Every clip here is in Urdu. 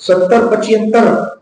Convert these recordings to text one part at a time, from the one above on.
70-75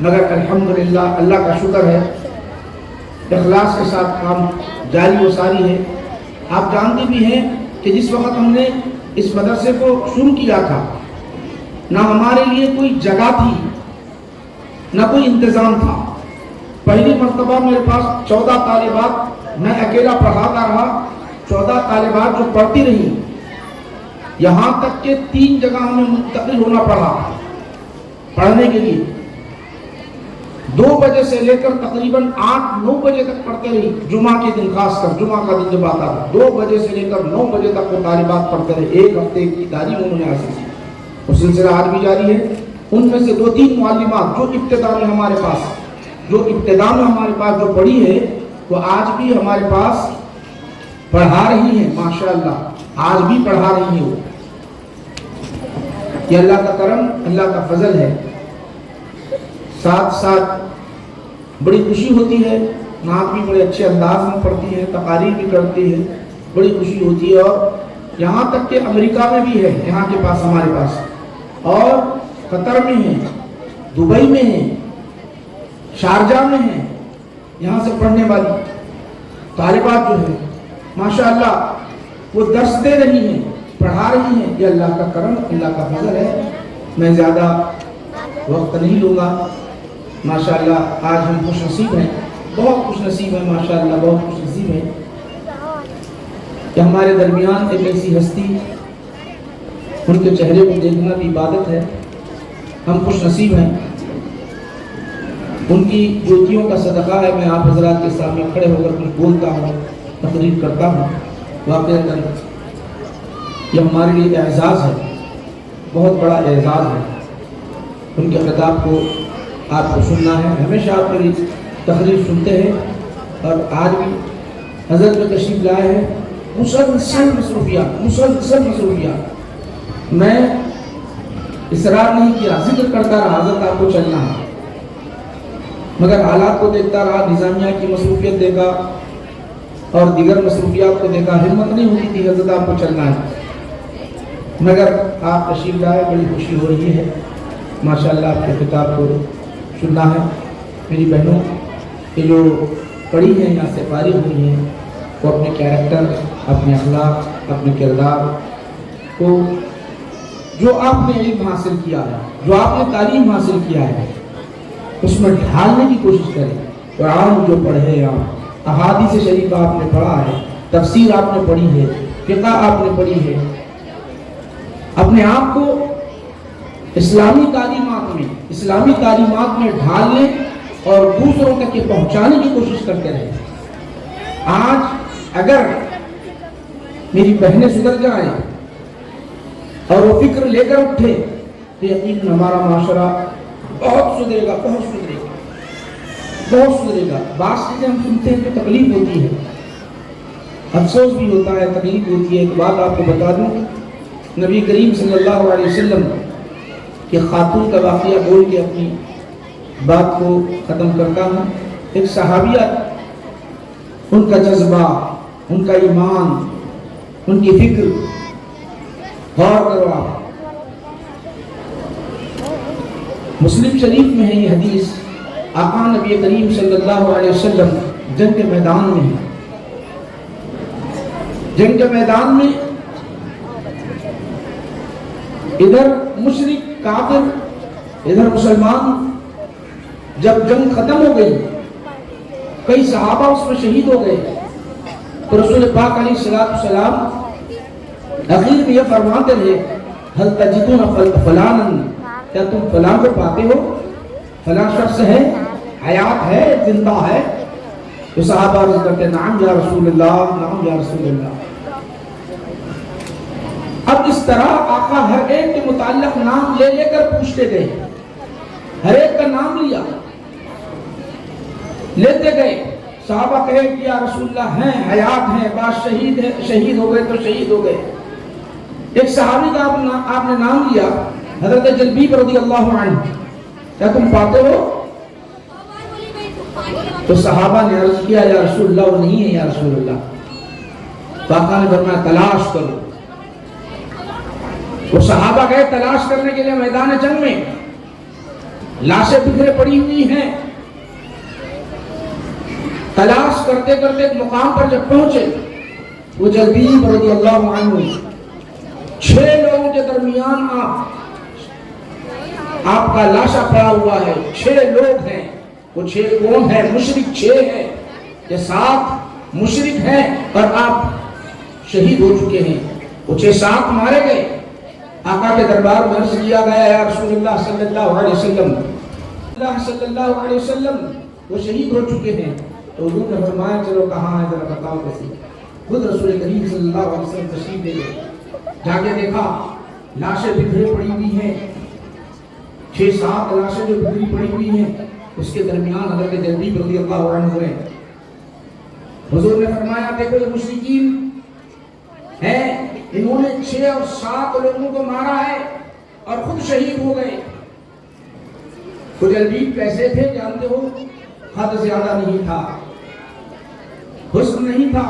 مگر الحمدللہ اللہ کا شکر ہے اخلاص کے ساتھ کام جاری و ساری ہے۔ آپ جانتے بھی ہیں کہ جس وقت ہم نے اس مدرسے کو شروع کیا تھا نہ ہمارے لیے کوئی جگہ تھی نہ کوئی انتظام تھا۔ پہلی مرتبہ میرے پاس 14 طالبات، میں اکیلا پڑھاتا رہا، 14 طالبات جو پڑھتی رہی، یہاں تک کہ 3 جگہ ہمیں منتقل ہونا پڑا پڑھنے کے لیے۔ 2 بجے سے لے کر تقریباً 8-9 بجے تک پڑھتے رہی، جمعہ کے دن خاص کر، جمعہ کا دن جب آتا تھا 2 بجے سے لے کر 9 بجے تک وہ طالبات پڑھتے رہے۔ 1 ہفتے کی تعلیم انہوں نے حاصل کی، وہ سلسلہ آج بھی جاری ہے۔ ان میں سے 2-3 معلمات جو ابتدا میں ہمارے پاس جو پڑھی ہے، وہ آج بھی ہمارے پاس پڑھا رہی ہیں، ماشاءاللہ آج بھی پڑھا رہی ہیں۔ وہ یہ اللہ کا کرم، اللہ کا فضل ہے۔ ساتھ ساتھ بڑی خوشی ہوتی ہے، نعت بھی بڑے اچھے انداز میں پڑھتی ہے، تقاریر بھی کرتی ہے، بڑی خوشی ہوتی ہے۔ اور یہاں تک کہ امریکہ میں بھی ہے، یہاں کے پاس ہمارے پاس، اور قطر میں ہے، دبئی میں ہے، شارجہ میں ہے، یہاں سے پڑھنے والی طالبات جو ہے ماشاءاللہ وہ درس دے رہی ہیں، پڑھا رہی ہیں۔ یہ اللہ کا کرم، اللہ کا فضل ہے۔ میں زیادہ وقت نہیں لوں گا۔ ماشاءاللہ آج ہم خوش نصیب ہیں، بہت خوش نصیب ہیں، ماشاءاللہ بہت خوش نصیب ہیں کہ ہمارے درمیان ایک ایسی ہستی، ان کے چہرے کو دیکھنا بھی عبادت ہے۔ ہم خوش نصیب ہیں، ان کی جوتیوں کا صدقہ ہے۔ میں آپ حضرات کے سامنے کھڑے ہو کر کچھ بولتا ہوں، تقریر کرتا ہوں۔ واقعاً یہ ہمارے لیے اعزاز ہے، بہت بڑا اعزاز ہے۔ ان کے خطاب کو آپ کو سننا ہے۔ ہمیشہ آپ میری تقریر سنتے ہیں اور آج بھی حضرت میں تشریف لائے ہیں۔ مسلسل مصروفیات، میں اصرار نہیں کیا، ذکر کرتا رہا حضرت آپ کو چلنا ہے، مگر حالات کو دیکھتا رہا، نظامیہ کی مصروفیت دیکھا اور دیگر مصروفیات کو دیکھا، ہمت نہیں ہوتی تھی حضرت آپ کو چلنا ہے، مگر آپ تشریف لائے، بڑی خوشی ہو رہی ہے۔ ماشاءاللہ آپ کے خطاب کو سننا ہے۔ میری بہنوں یہ جو پڑھی ہیں، یہاں سے فارغ ہوئی ہیں، وہ اپنے کیریکٹر، اپنے اخلاق، اپنے کردار کو، جو آپ نے علم حاصل کیا ہے، جو آپ نے تعلیم حاصل کیا ہے، اس میں ڈھالنے کی کوشش کریں۔ قرآن جو پڑھے آپ، احادیث شریف آپ نے پڑھا ہے، تفسیر آپ نے پڑھی ہے، فقہ آپ نے پڑھی ہے، اپنے آپ کو اسلامی تعلیمات میں ڈھالنے اور دوسروں تک یہ پہنچانے کی کوشش کرتے رہے۔ آج اگر میری بہنیں سدھر جائیں اور وہ فکر لے کر اٹھے تو یقیناً ہمارا معاشرہ بہت سدھرے گا۔ بعض چیزیں ہم سنتے ہیں تو تکلیف ہوتی ہے، افسوس بھی ہوتا ہے، تکلیف ہوتی ہے۔ ایک بات آپ کو بتا دوں، نبی کریم صلی اللہ علیہ وسلم کہ خاتون کا واقعہ بول کے اپنی بات کو ختم کرتا ہوں۔ ایک صحابیہ، ان کا جذبہ، ان کا ایمان، ان کی فکر، غور کرو آپ۔ مسلم شریف میں ہے یہ حدیث، آقا نبی کریم صلی اللہ علیہ وسلم جنگ کے میدان میں ہیں۔ جنگ کے میدان میں ادھر مشرک کافر، ادھر مسلمان۔ جب جنگ ختم ہو گئی، کئی صحابہ اس میں شہید ہو گئے، تو رسول پاک علیہ السلام اخیر میں یہ فرماتے رہے، ہل تجدون فلانا، کیا تم فلاں کو پاتے ہو؟ فلاں شخص ہے، حیات ہے، زندہ ہے؟ تو صحابہ عرض کرتے نعم یا رسول اللہ، نعم یا رسول اللہ۔ اب اس طرح آقا ہر ایک کے متعلق نام لے لے کر پوچھتے گئے، ہر ایک کا نام لیا، لیتے گئے۔ صحابہ کہے کہ یا رسول اللہ ہیں، حیات ہیں، بعض شہید ہیں، شہید ہو گئے تو شہید ہو گئے۔ ایک صحابی کا آپ نے نام لیا، حضرت جلبیب رضی اللہ عنہ، کیا تم پاتے ہو؟ تو صحابہ نے عرض کیا یا رسول اللہ وہ نہیں ہے یا رسول اللہ۔ تو آقا نے فرمایا تلاش کرو۔ وہ صحابہ گئے تلاش کرنے کے لیے میدان جنگ میں، لاشیں بکھرے پڑی ہوئی ہیں. تلاش کرتے کرتے ایک مقام پر جب پہنچے وہ جلبیب رضی اللہ عنہ 6 لوگوں کے درمیان آپ کا لاشا پڑا ہوا ہے. 6 لوگ ہیں. وہ 6 کون ہیں؟ مشرک 6 ہیں. یہ 7 مشرک ہیں اور آپ شہید ہو چکے ہیں. وہ 6-7 مارے گئے. آقا کے دربار میں عرض کیا گیا یا رسول اللہ صلی اللہ علیہ وسلم، اللہ صلی اللہ علیہ وسلم وہ شہید ہو چکے ہیں. تو حضور نے فرمایا چلو کہاں ہے ذرا بتاؤ کیسے. خود رسول کریم صلی اللہ علیہ وسلم تشریف لے گئے. جا کے دیکھا لاشیں بکھری پڑی ہوئی ہیں. 6-7 لاشیں جو بکھری پڑی ہوئی ہیں اس کے درمیان حضرت جلبیب رضی اللہ عنہ ہیں. حضور نے فرمایا دیکھو یہ مشرکین ہیں، انہوں نے 6 اور 7 لوگوں کو مارا ہے اور خود شہید ہو گئے. تو جلبیب کیسے تھے جانتے ہو؟ حد زیادہ نہیں تھا، حسن نہیں تھا،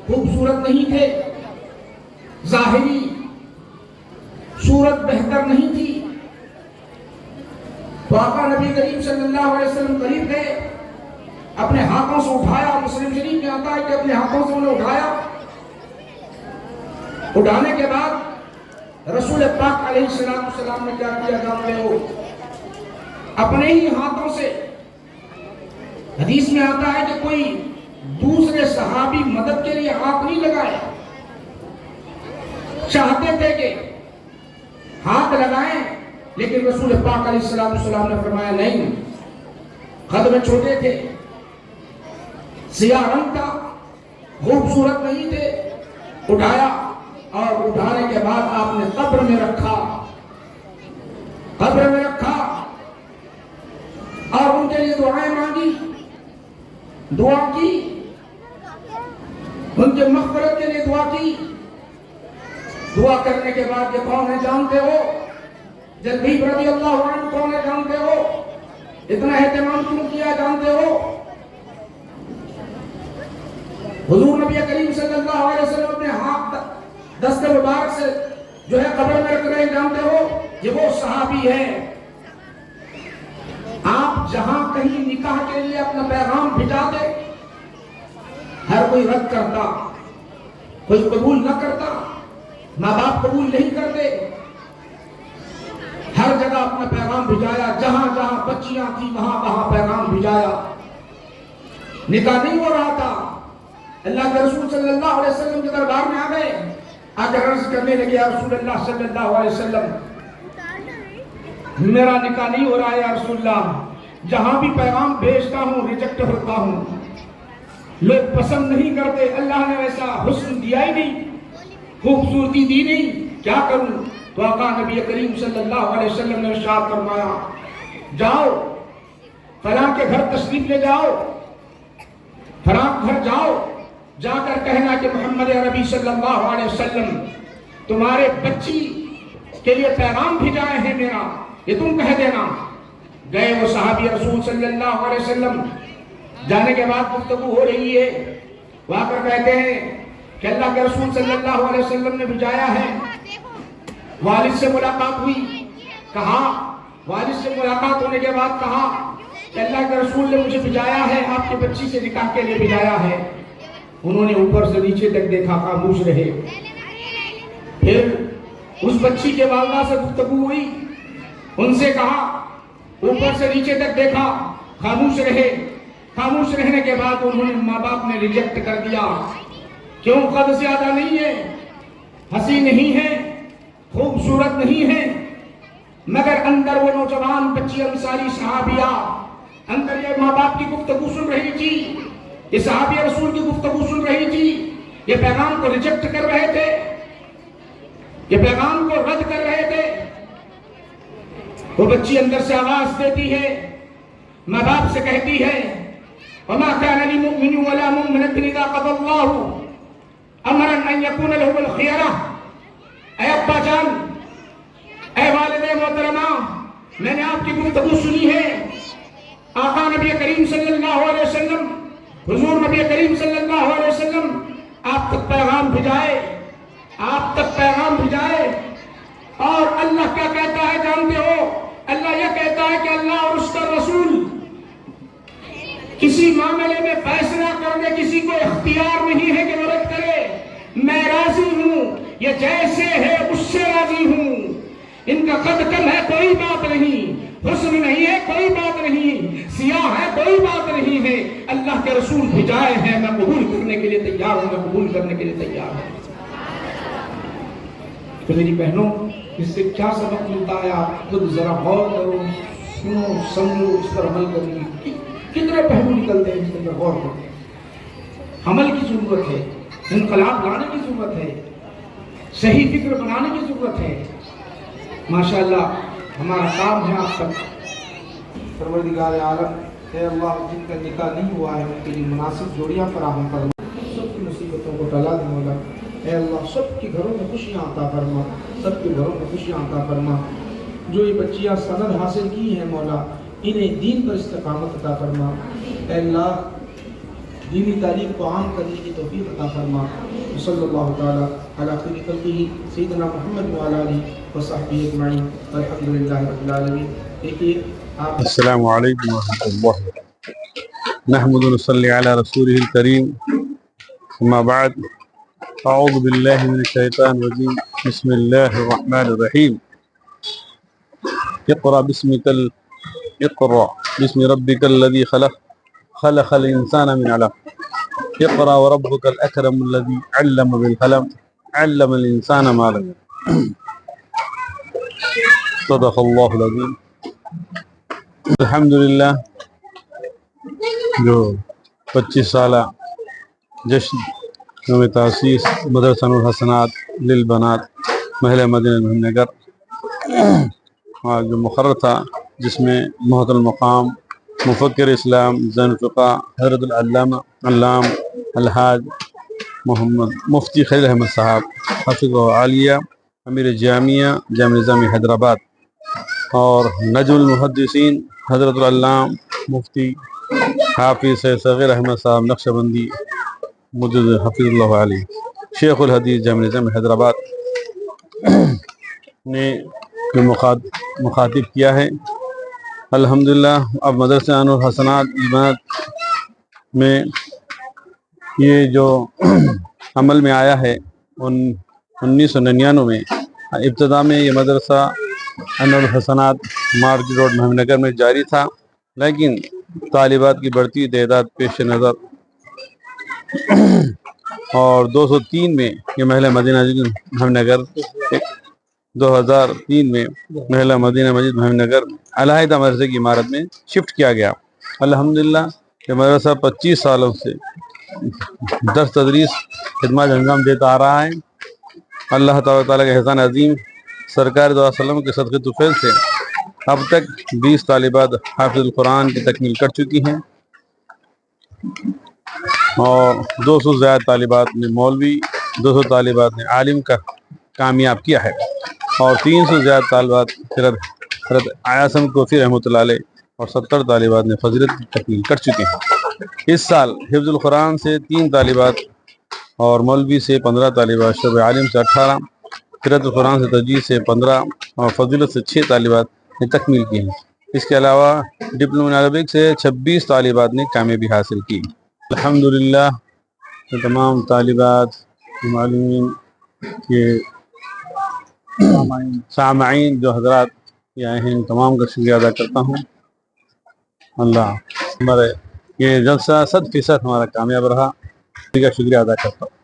خوبصورت نہیں تھے، ظاہری صورت بہتر نہیں تھی. تو آقا نبی کریم صلی اللہ علیہ وسلم قریب گئے، اپنے ہاتھوں سے اٹھایا. مسلم شریف میں آتا ہے کہ اپنے ہاتھوں سے انہیں اٹھایا. اٹھانے کے بعد رسول پاک علیہ السلام نے کیا کیا جانتے ہو؟ اپنے ہی ہاتھوں سے، حدیث میں آتا ہے کہ کوئی دوسرے صحابی مدد کے لیے ہاتھ نہیں لگائے. چاہتے تھے کہ ہاتھ لگائیں لیکن رسول پاک علیہ السلام نے فرمایا نہیں. قد میں چھوٹے تھے، سیاہ رنگ تھا، خوبصورت نہیں تھے. اٹھایا اور اٹھانے کے بعد آپ نے قبر میں رکھا، قبر میں رکھا اور ان کے لیے دعائیں مانگی، دعا کی، ان کے مغفرت کے لیے دعا کی. دعا کرنے کے بعد یہ کون ہے جانتے ہو؟ جلبیب رضی اللہ عنہ کون ہے جانتے ہو؟ اتنا اہتمام کیوں کیا جانتے ہو؟ حضور نبی کریم صلی اللہ علیہ وسلم اپنے ہاتھ دست مبارک سے جو ہے قبر میں رکھ رہے ہیں جانتے ہو؟ یہ وہ صحابی ہے. آپ جہاں کہیں نکاح کے لیے اپنا پیغام بھیجاتے ہر کوئی رد کرتا، کوئی قبول نہ کرتا، ماں باپ قبول نہیں کرتے. ہر جگہ اپنا پیغام بھیجایا، جہاں جہاں بچیاں تھیں وہاں وہاں پیغام بھیجایا. نکاح نہیں ہو رہا تھا. اللہ کے رسول صلی اللہ علیہ وسلم کے دربار میں آ گئے، آ کر عرض کرنے لگے یا رسول اللہ صلی اللہ علیہ وسلم میرا نکاح نہیں ہو رہا ہے یا رسول اللہ. جہاں بھی پیغام بھیجتا ہوں ریجیکٹ ہوتا ہوں، لوگ پسند نہیں کرتے. اللہ نے ویسا حسن دیا ہی نہیں، خوبصورتی دی نہیں، کیا کروں؟ تو آقا نبی کریم صلی اللہ علیہ وسلم نے ارشاد فرمایا جاؤ فلاں کے گھر تشریف لے جاؤ، فلاں گھر جاؤ، جا کر کہنا کہ محمد عربی صلی اللہ علیہ وسلم تمہارے بچی کے لیے پیغام بھیجائے ہیں میرا، یہ تم کہہ دینا. گئے وہ صحابی رسول صلی اللہ علیہ وسلم. جانے کے بعد گفتگو ہو رہی ہے. وہ آ کر کہتے ہیں کہ اللہ کے رسول صلی اللہ علیہ وسلم نے بھیجایا ہے. والد سے ملاقات ہوئی، کہا والد سے ملاقات ہونے کے بعد کہا کہ اللہ کے رسول نے مجھے بھیجایا ہے، آپ کی بچی سے نکاح کے لیے بھیجایا ہے. انہوں نے اوپر سے نیچے تک دیکھا، خاموش رہے. پھر اس بچی کے والدہ سے گفتگو ہوئی، ان سے کہا، اوپر سے نیچے تک دیکھا، خاموش رہے. خاموش رہنے کے بعد انہوں نے ماں باپ نے ریجیکٹ کر دیا. کیوں؟ قد زیادہ نہیں ہے، حسین نہیں ہے، خوبصورت نہیں ہے، مگر اندر وہ نوجوان بچی انصاری صحابیہ اندر یہ ماں باپ کی گفتگو سن رہی تھی، یہ صحابی رسول کی گفتگو سن رہی تھی، یہ پیغام کو ریجیکٹ کر رہے تھے، یہ پیغام کو رد کر رہے تھے. وہ بچی اندر سے آواز دیتی ہے، ماں باپ سے کہتی ہے وَمَا كَانَ لِمُؤْمِنٍ وَلَا مُؤْمِنَةٍ إِذَا قَضَى اللَّهُ أَمْرًا أَن يَكُونَ لَهُمُ الْخِيَرَةُ. اے ابا جان، اے والد محترمہ، میں نے آپ کی گفتگو سنی ہے. آقا نبی کریم صلی اللہ علیہ وسلم، حضور نبی کریم صلی اللہ علیہ وسلم آپ تک پیغام بھیجائے، آپ تک پیغام بھیجائے. اور اللہ کیا کہتا ہے جانتے ہو؟ اللہ یہ کہتا ہے کہ اللہ اور اس کا رسول کسی معاملے میں فیصلہ کرنے کسی کو اختیار نہیں ہے کہ وہ رد کرے. میں راضی ہوں، یہ جیسے ہے اس سے راضی ہوں. ان کا قد کم ہے کوئی بات نہیں، حسن نہیں ہے کوئی بات نہیں، سیاہ ہے کوئی بات نہیں ہے. اللہ کے رسول بھیجائے ہیں، میں قبول کرنے کے لیے تیار ہوں، میں قبول کرنے کے لیے تیار ہوں. تو میری بہنوں، اس سے کیا سبق ملتا ہے آپ خود ذرا غور کرو، سنو سمجھو، اس پر عمل کرو. کتنے پہلو نکلتے ہیں اس پر غور کرو. عمل کی ضرورت ہے، انقلاب لانے کی ضرورت ہے، صحیح فکر بنانے کی ضرورت ہے. ماشاءاللہ ہمارا کام ہے آپ تک. پروردگار عالم، اے اللہ جن کا نکاح نہیں ہوا ہے ان کے لیے مناسب جوڑیاں فراہم فرما، سب کی مصیبتوں کو ٹلا دے مولا. اے اللہ سب کے گھروں میں خوشیاں عطا فرما، سب کے گھروں میں خوشیاں عطا فرما. جو یہ بچیاں سند حاصل کی ہیں مولا، انہیں دین پر استقامت عطا فرما. اے اللہ دینی تعلیم کو عام کرنے کی توفیق عطا فرما. صلی اللہ تعالی علی خیر خلقہ سیدنا محمد وعلی آلہ وصحبہ اجمعین والحمد للہ رب العالمین. دیکھیے آپ. السلام علیکم ورحمۃ اللہ وبرکاتہ. نحمد و نصلی علی رسولہ الکریم. اما بعد، اعوذ باللہ من الشیطان الرجیم. بسم اللہ الرحمن الرحیم. اقرأ بسم ربک الذی خلق، خلق الانسان من علق. اقرأ وربک الاکرم الذی علم بالقلم، علم الانسان ما لم يعلم. صدق اللہ العظیم. الحمدللہ جو 25 سالہ جشن یوم تاسیس مدرسہ نور الحسنات للبنات محلہ مدینہ محمد نگر جو مقرر تھا، جس میں محترم المقام مفکر اسلام زین الفقہ حضرت العلامہ علام الحاج محمد مفتی خلیل احمد صاحب حفظہ عالیہ امیر جامعہ نظامی حیدرآباد، اور نجم المحدثین حضرت العلام مفتی حافظ سید صغیر احمد صاحب نقشبندی مجد حفظ اللہ علیہ شیخ الحدیث جامعہ نظامی حیدرآباد نے مخاطب کیا ہے. الحمدللہ اب مدرسہ نور الحسنات للبنات میں یہ جو عمل میں آیا ہے 1999 میں. ابتدا میں یہ مدرسہ نور الحسنات مارج روڈ محمد نگر میں جاری تھا، لیکن طالبات کی بڑھتی تعداد پیش نظر اور 203 میں یہ محلہ مدینہ محمد نگر 2003 میں محلہ مدینہ مسجد محمد نگر علیحدہ مدرسے کی عمارت میں شفٹ کیا گیا. الحمدللہ یہ مدرسہ 25 سالوں سے درس تدریس خدمات انجام دیتا آ رہا ہے. اللہ تعالیٰ کے احسان عظیم، سرکار صلی اللہ علیہ وسلم کے صدقے طفیل سے اب تک 20 طالبات حافظ القرآن کی تکمیل کر چکی ہیں، اور 200 سے زیادہ طالبات نے مولوی، 200 طالبات نے عالم کا کامیاب کیا ہے، اور 300 سے زیادہ طالبات حضرت عاصم کوفی رحمۃ اللہ علیہ اور 70 طالبات نے فضیلت کی تکمیل کر چکے ہیں. اس سال حفظ القرآن سے 3 طالبات اور مولوی سے 15 طالبات، شعبہ عالم سے 18، قراءت القرآن سے تجوید سے 15 اور فضیلت سے 6 طالبات نے تکمیل کی ہیں. اس کے علاوہ ڈپلومہ عربک سے 26 طالبات نے کامیابی حاصل کی. الحمدللہ تمام طالبات، معلمین کے سامعین جو حضرات یہ آئے ہیں، ان تمام کا شکریہ ادا کرتا ہوں. اللہ ہمارے یہ جلسہ 100% ہمارا کامیاب رہا، اس کا شکریہ ادا کرتا ہوں.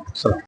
السلام.